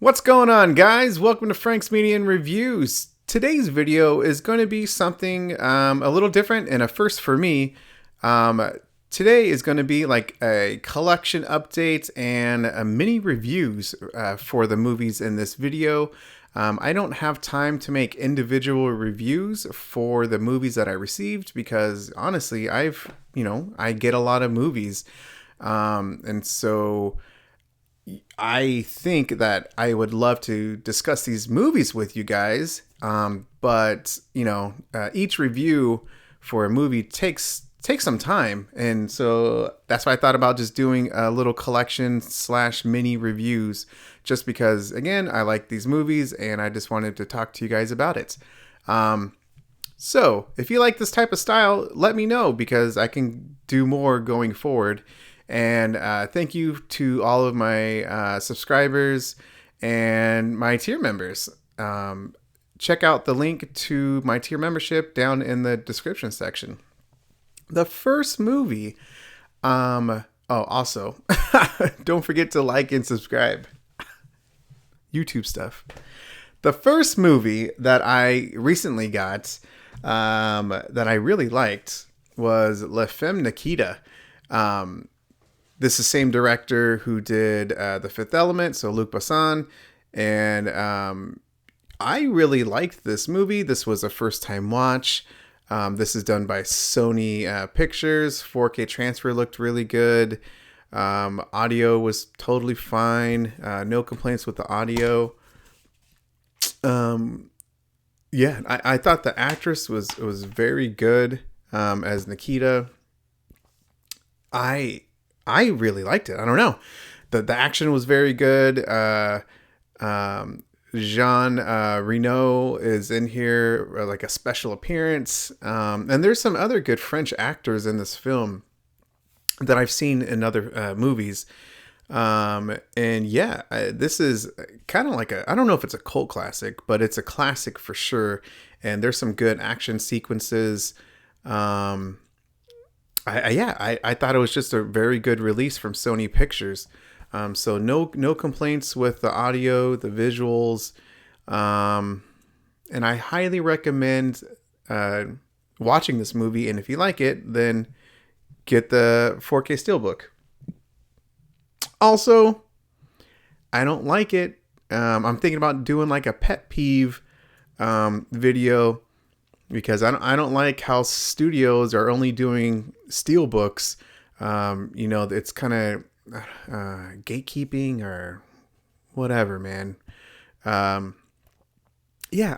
What's going on, guys? Welcome to Frank's Media and Reviews. Today's video is going to be something a little different and a first for me. Today is going to be like a collection update and a mini reviews for the movies in this video. I don't have time to make individual reviews for the movies that I received because honestly, I get a lot of movies. And so I think that I would love to discuss these movies with you guys. But each review for a movie takes some time. And so that's why I thought about just doing a little collection / mini reviews, just because, again, I like these movies and I just wanted to talk to you guys about it. So if you like this type of style, let me know because I can do more going forward. And thank you to all of my subscribers and my tier members. Check out the link to my tier membership down in the description section. The first movie, also, don't forget to like and subscribe. YouTube stuff. The first movie that I recently got that I really liked was Femme Nikita. This is the same director who did The Fifth Element, so Luc Besson. And I really liked this movie. This was a first-time watch. This is done by Sony Pictures. 4K transfer looked really good. Audio was totally fine. No complaints with the audio. I thought the actress was very good as Nikita. I really liked it. I don't know. The action was very good. Jean Reno is in here, like a special appearance. And there's some other good French actors in this film that I've seen in other movies. This is kind of like I don't know if it's a cult classic, but it's a classic for sure. And there's some good action sequences. I thought it was just a very good release from Sony Pictures. So no complaints with the audio, the visuals. And I highly recommend watching this movie. And if you like it, then get the 4K Steelbook. Also, I don't like it. I'm thinking about doing like a pet peeve video, because I don't like how studios are only doing steelbooks. It's kind of gatekeeping or whatever, man. I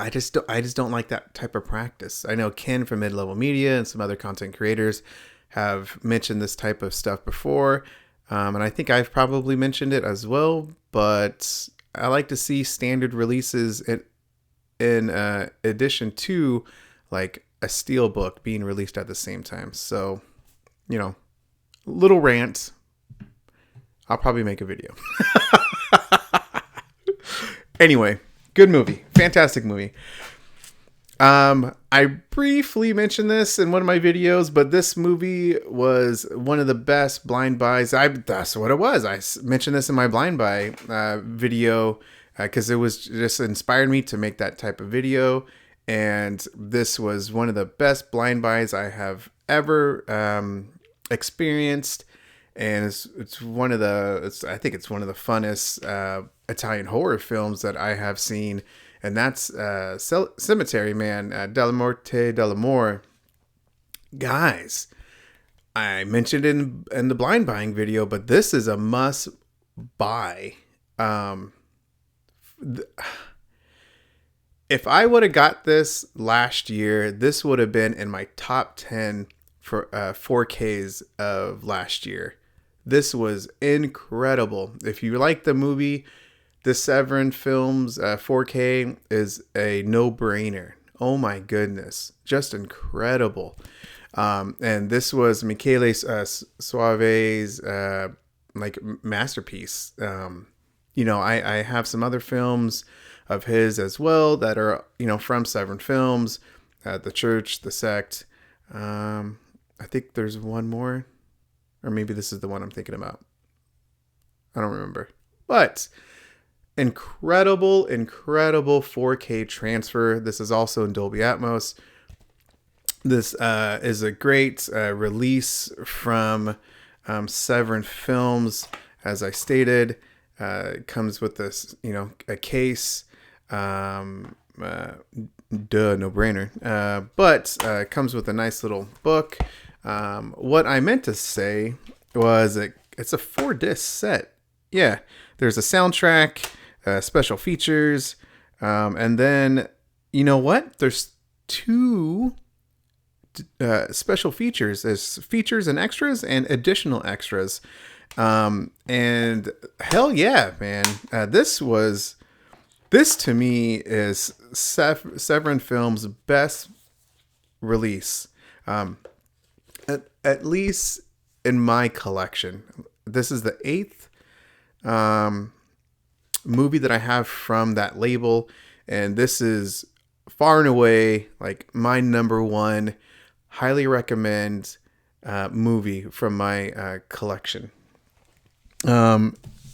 just don't like that type of practice. I know Ken from Mid-Level Media and some other content creators have mentioned this type of stuff before, and I think I've probably mentioned it as well. But I like to see standard releases in addition to like a steelbook being released at the same time. So, little rant. I'll probably make a video. Anyway, good movie. Fantastic movie. I briefly mentioned this in one of my videos, but this movie was one of the best blind buys. That's what it was. I mentioned this in my blind buy video because it was just inspired me to make that type of video. And this was one of the best blind buys I have ever experienced. And I think it's one of the funnest Italian horror films that I have seen. And that's Cemetery, man. Della Morte dell'Amore. Guys, I mentioned in the blind buying video, but this is a must buy. If I would have got this last year, this would have been in my top 10 for 4Ks of last year. This was incredible. If you like the movie, the Severin films 4K is a no-brainer. Oh my goodness. Just incredible. And this was Michele Soave's masterpiece. I have some other films of his as well that are, from Severin Films, The Church, The Sect. I think there's one more, or maybe this is the one I'm thinking about. I don't remember. But incredible 4K transfer. This is also in Dolby Atmos. This is a great release from Severin Films. As I stated, it comes with this, a case. No brainer. But it comes with a nice little book. What I meant to say was it's a 4-disc set. Yeah, there's a soundtrack, special features, and then you know what? There's 2 special features. There's features and extras and additional extras. And hell yeah, man! This to me is Severin Films' best release, at least in my collection. This is the 8th movie that I have from that label, and this is far and away like my number 1 highly recommend movie from my collection.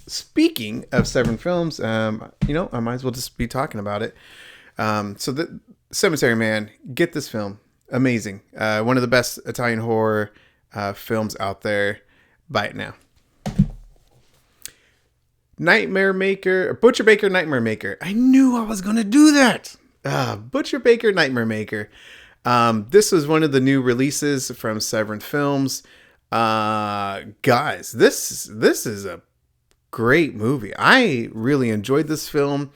Speaking of Severin Films, I might as well just be talking about it. So the Cemetery Man, get this film. Amazing. One of the best Italian horror films out there. Buy it now. Nightmare Maker, Butcher Baker, Nightmare Maker. I knew I was going to do that. Butcher Baker, Nightmare Maker. This was one of the new releases from Severin Films. Guys, this is a great movie. I really enjoyed this film.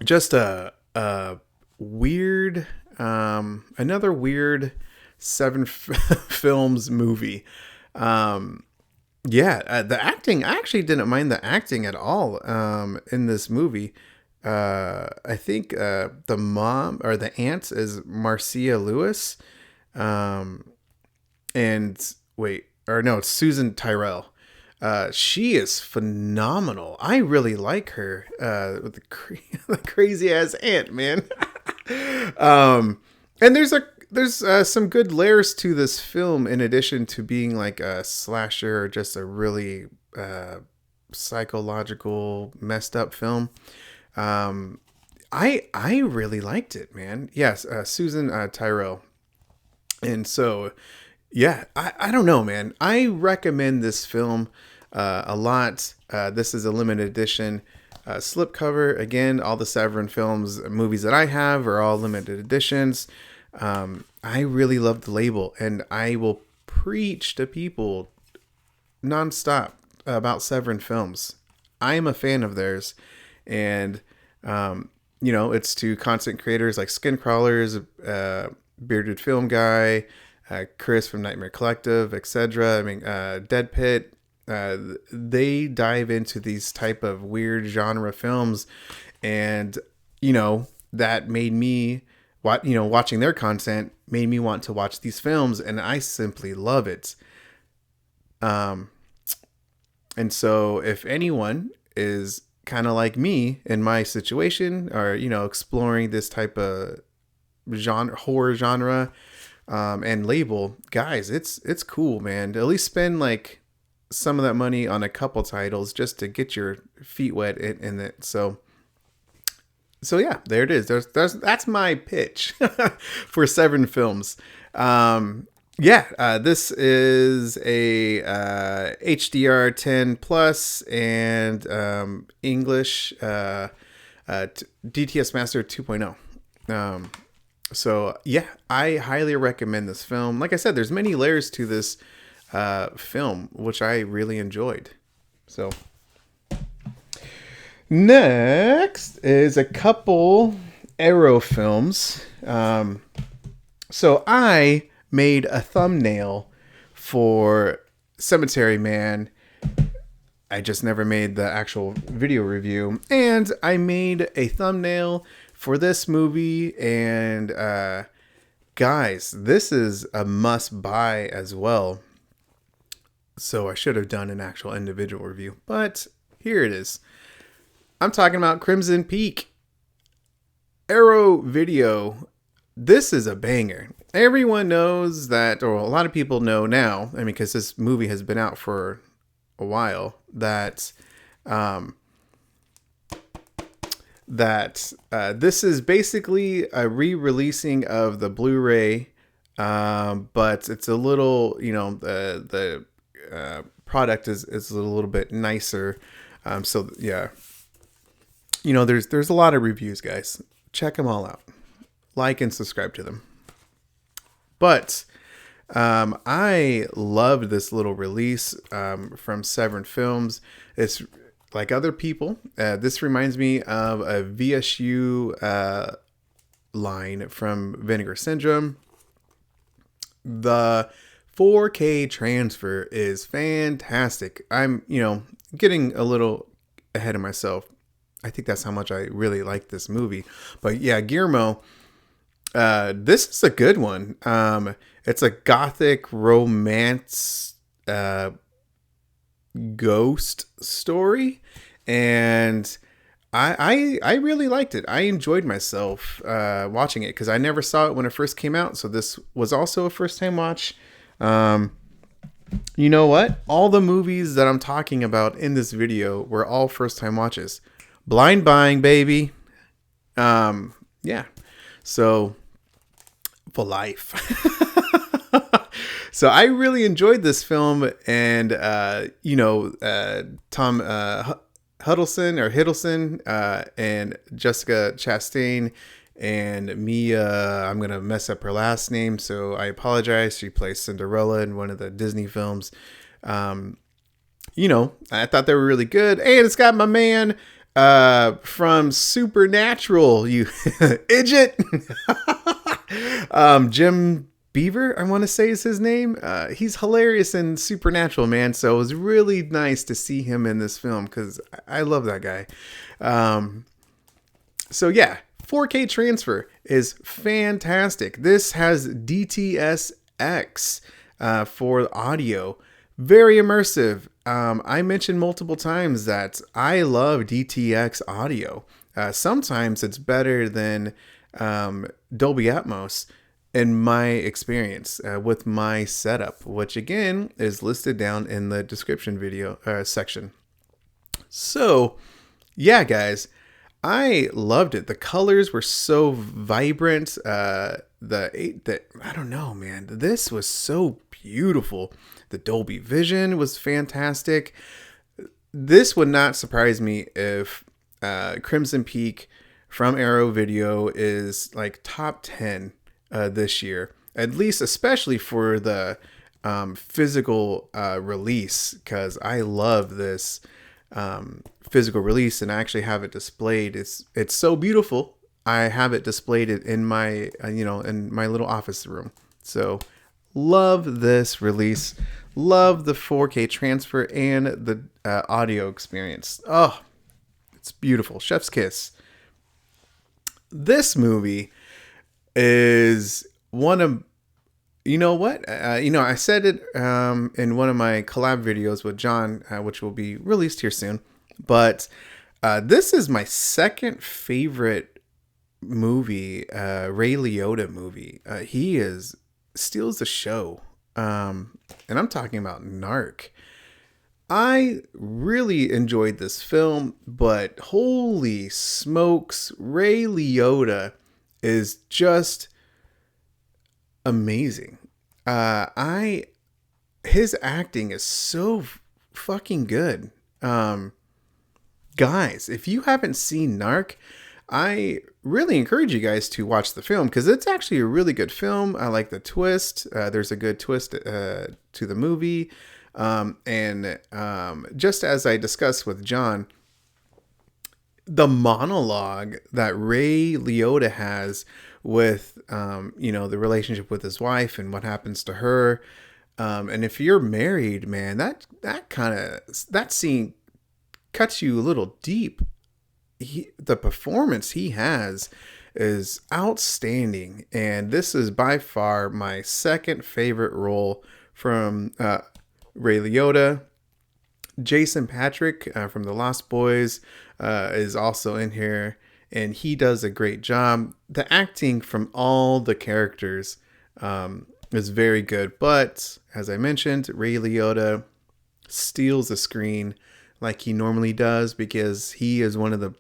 Just a weird, another weird Severin Films movie. The acting, I actually didn't mind the acting at all in this movie. I think the mom or the aunt is Marcia Lewis. It's Susan Tyrell. She is phenomenal. I really like her with the crazy ass aunt, man. And there's some good layers to this film in addition to being like a slasher or just a really psychological messed up film. I really liked it, man. Yes, Susan Tyrell. And so, yeah, I don't know, man. I recommend this film a lot. This is a limited edition slipcover. Again, all the Severin Films movies that I have are all limited editions. I really love the label, and I will preach to people nonstop about Severin Films. I am a fan of theirs, and it's to content creators like Skin Crawlers, Bearded Film Guy, Chris from Nightmare Collective, etc. I mean, Dead Pit. They dive into these type of weird genre films, and that made me watching their content made me want to watch these films, and I simply love it. And so if anyone is kind of like me in my situation, or exploring this type of horror genre and label, guys, it's cool, man. At least spend like some of that money on a couple titles just to get your feet wet in it. So yeah, there it is. That's my pitch for Severin Films. This is a HDR10 plus and English DTS Master 2.0. So yeah, I highly recommend this film. Like I said, there's many layers to this film, which I really enjoyed. So next is a couple Arrow films. So I made a thumbnail for Cemetery Man. I just never made the actual video review, and I made a thumbnail for this movie, and guys, this is a must buy as well. So I should have done an actual individual review, but here it is. I'm talking about Crimson Peak. Arrow Video. This is a banger. Everyone knows that, or a lot of people know now, because this movie has been out for a while, that that this is basically a re-releasing of the Blu-ray, but it's a little, the product is a little bit nicer. So yeah, there's a lot of reviews, guys. Check them all out. Like and subscribe to them. But I loved this little release from Severn Films. It's like other people. This reminds me of a VSU line from Vinegar Syndrome. The 4K transfer is fantastic. I'm, getting a little ahead of myself. I think that's how much I really like this movie. But yeah, Guillermo, this is a good one. It's a gothic romance ghost story, and I really liked it. I enjoyed myself watching it because I never saw it when it first came out, so this was also a first time watch. You know what? All the movies that I'm talking about in this video were all first time watches. Blind buying, baby. Yeah. So for life. So I really enjoyed this film, and Tom Hiddleston and Jessica Chastain and Mia, I'm gonna mess up her last name, so I apologize. She plays Cinderella in one of the Disney films. I thought they were really good, and it's got my man from Supernatural, you idiot. Jim Beaver, I want to say is his name. He's hilarious in Supernatural, man. So it was really nice to see him in this film because I love that guy. So yeah, 4K transfer is fantastic. This has DTSX for audio. Very immersive. I mentioned multiple times that I love DTX audio. Sometimes it's better than Dolby Atmos in my experience with my setup, which again is listed down in the description video section. So yeah, guys, I loved it. The colors were so vibrant. I don't know, man. This was so beautiful. The Dolby Vision was fantastic. This would not surprise me if Crimson Peak from Arrow Video is like top 10 this year, at least, especially for the physical release, because I love this physical release, and I actually have it displayed. It's so beautiful. I have it displayed in my in my little office room. So love this release. Love the 4K transfer and the audio experience. Oh, it's beautiful. Chef's kiss. This movie is one of, I said it in one of my collab videos with John, which will be released here soon. But this is my second favorite movie, Ray Liotta movie. He steals the show. And I'm talking about Narc. I really enjoyed this film, but holy smokes, Ray Liotta is just amazing. His acting is so fucking good. Guys, if you haven't seen Narc, I really encourage you guys to watch the film because it's actually a really good film. I like the twist. There's a good twist to the movie. And just as I discussed with John, the monologue that Ray Liotta has with, the relationship with his wife and what happens to her. And if you're married, man, that scene cuts you a little deep. The performance he has is outstanding. And this is by far my second favorite role from Ray Liotta. Jason Patrick from The Lost Boys is also in here, and he does a great job. The acting from all the characters is very good, but as I mentioned, Ray Liotta steals the screen like he normally does because he is one of the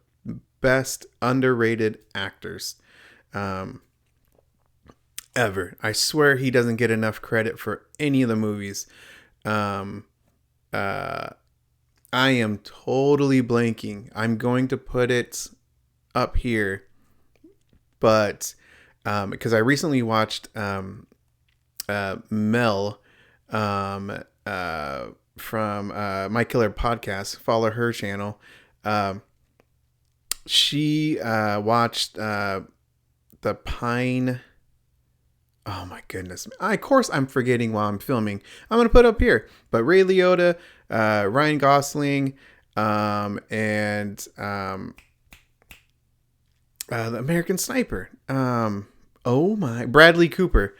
best underrated actors ever. I swear he doesn't get enough credit for any of the movies. Um, uh, I am totally blanking. I'm going to put it up here, but because I recently watched Mel from My Killer Podcast. Follow her channel. She watched the Pine. Oh my goodness! Of course, I'm forgetting while I'm filming. I'm gonna put up here, but Ray Liotta, Ryan Gosling, and the American Sniper. Bradley Cooper.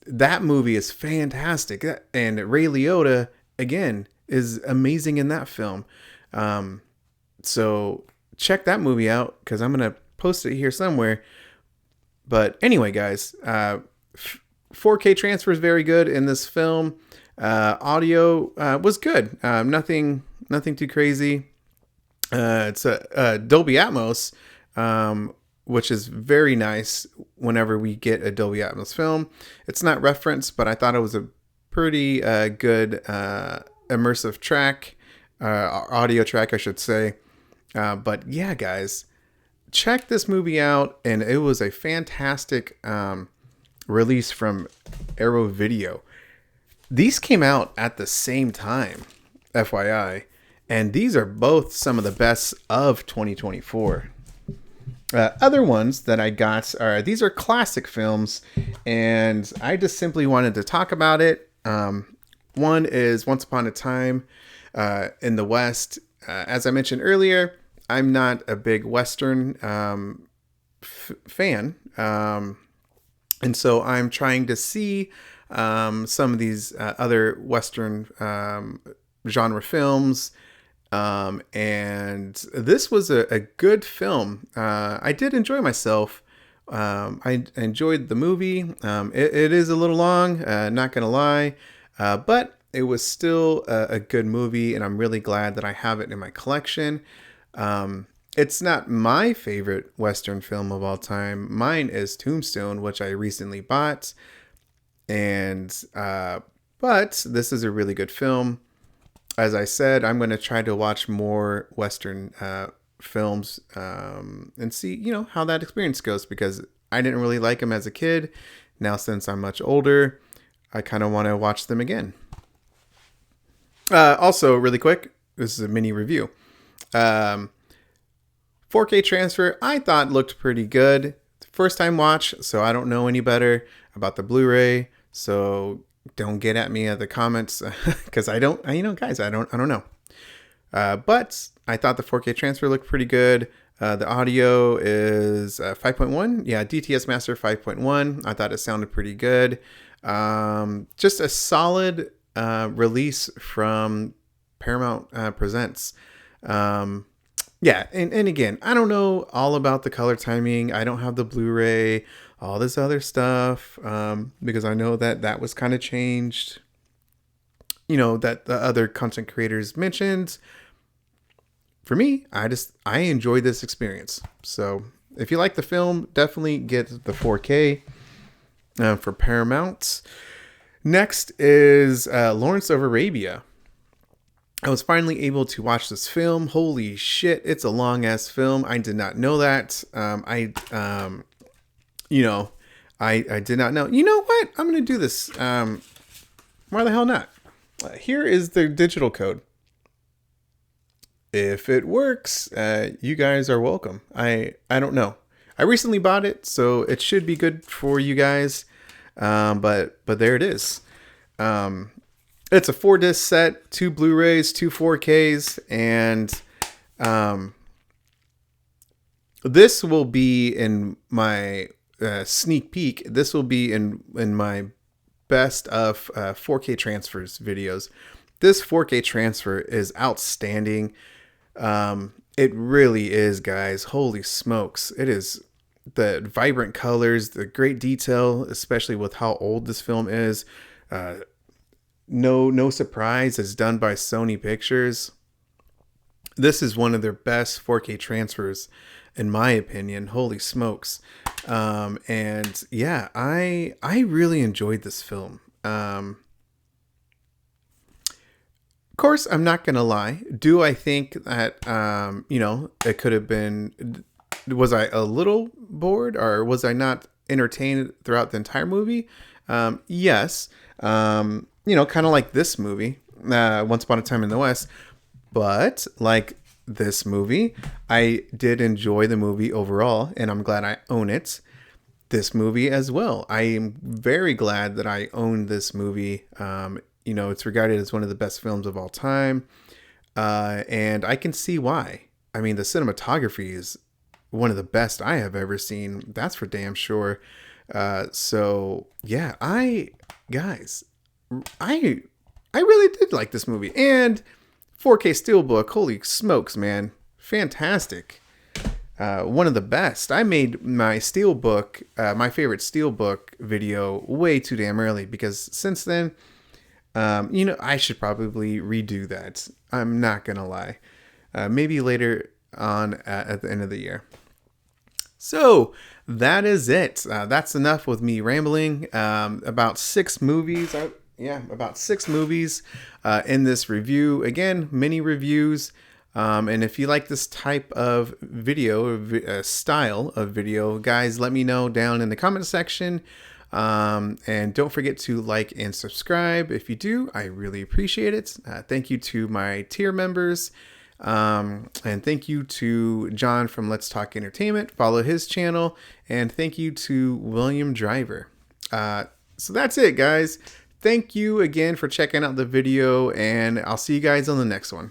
That movie is fantastic, and Ray Liotta again is amazing in that film. So check that movie out because I'm gonna post it here somewhere. But anyway, guys, 4K transfer is very good in this film. Audio was good. Nothing too crazy. It's a Dolby Atmos, which is very nice whenever we get a Dolby Atmos film. It's not referenced, but I thought it was a pretty good immersive track, audio track, I should say. But yeah, guys, check this movie out, and it was a fantastic release from Arrow Video. These came out at the same time, FYI, and these are both some of the best of 2024. Other ones that I got these are classic films, and I just simply wanted to talk about it. One is Once Upon a Time in the West. As I mentioned earlier, I'm not a big Western fan, and so I'm trying to see some of these other Western genre films. And this was a good film. I did enjoy myself. I enjoyed the movie. It is a little long, not gonna lie, but it was still a good movie, and I'm really glad that I have it in my collection. It's not my favorite Western film of all time. Mine is Tombstone, which I recently bought, and but this is a really good film. As I said, I'm going to try to watch more Western films and see, how that experience goes, because I didn't really like them as a kid. Now, since I'm much older, I kind of want to watch them again. Also, really quick, this is a mini review. 4K transfer, I thought looked pretty good. First time watch, so I don't know any better about the Blu-ray. So don't get at me at the comments because I don't know. But I thought the 4K transfer looked pretty good. The audio is 5.1. Yeah, DTS Master 5.1. I thought it sounded pretty good. Just a solid release from Paramount Presents. Yeah, and again, I don't know all about the color timing. I don't have the Blu-ray, all this other stuff, because I know that was kind of changed, that the other content creators mentioned. For me, I enjoyed this experience. So if you like the film, definitely get the 4K for Paramount. Next is Lawrence of Arabia. I was finally able to watch this film. Holy shit, it's a long ass film. I did not know that. I did not know. You know what? I'm gonna do this. Why the hell not? Here is the digital code. If it works, you guys are welcome. I don't know. I recently bought it, so it should be good for you guys. But there it is. It's a 4-disc set, 2 Blu-rays, 2 4Ks, and this will be in my sneak peek. This will be in my best of 4K transfers videos. This 4K transfer is outstanding. It really is, guys. Holy smokes. It is the vibrant colors, the great detail, especially with how old this film is. No surprise, it's done by Sony Pictures. This is one of their best 4K transfers, in my opinion. Holy smokes! And yeah, I really enjoyed this film. Of course, I'm not gonna lie. Do I think that it could have been? Was I a little bored, or was I not entertained throughout the entire movie? Yes. Kind of like this movie, Once Upon a Time in the West. But like this movie, I did enjoy the movie overall, and I'm glad I own it. This movie as well. I am very glad that I own this movie. It's regarded as one of the best films of all time, and I can see why. I mean, the cinematography is one of the best I have ever seen. That's for damn sure. So yeah, guys, I I really did like this movie, and 4K Steelbook. Holy smokes, man, fantastic. One of the best. I made my Steelbook, my favorite Steelbook video way too damn early, because since then, I should probably redo that. I'm not gonna lie. Maybe later on at the end of the year. So that is it. That's enough with me rambling about 6 movies. About 6 movies in this review. Again, mini reviews. And if you like this type of video, style of video, guys, let me know down in the comment section. And don't forget to like and subscribe. If you do, I really appreciate it. Thank you to my tier members. And thank you to John from Let's Talk Entertainment. Follow his channel. And thank you to William Driver. So that's it, guys. Thank you again for checking out the video, and I'll see you guys on the next one.